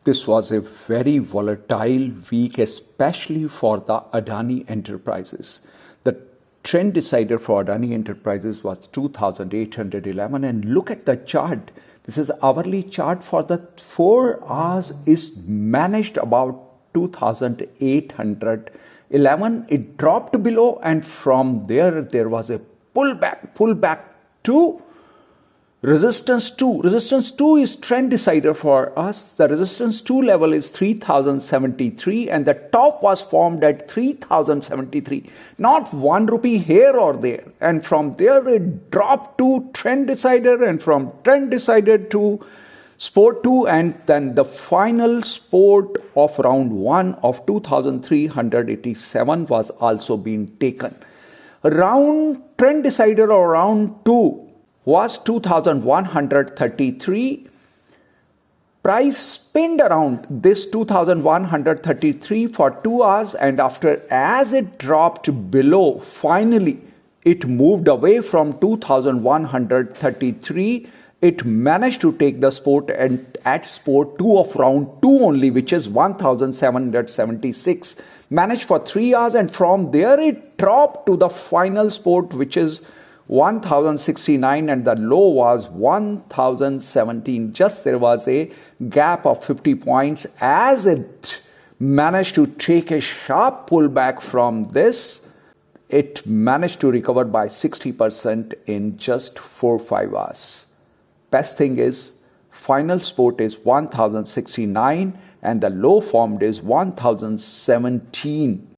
This was a very volatile week, especially for the Adani Enterprises. The trend decider for Adani Enterprises was 2,811, and look at the chart. This is hourly chart for the 4 hours is managed about 2,811. It dropped below, and from there was a pullback to Resistance 2. Resistance 2 is trend decider for us. The resistance 2 level is 3073 and the top was formed at 3073. Not 1 rupee here or there. And from there it dropped to trend decider, and from trend decider to support 2, and then the final support of round 1 of 2387 was also being taken. Round trend decider or round 2 was 2133. Price spinned around this 2133 for 2 hours, and as it dropped below, finally it moved away from 2133. It managed to take the support, and at support 2 of round 2 only, which is 1776, managed for 3 hours, and from there it dropped to the final support, which is 1069, and the low was 1017. Just there was a gap of 50 points as it managed to take a sharp pullback from this. It managed to recover by 60% in just 4-5 hours. Best thing is final support is 1069 and the low formed is 1017.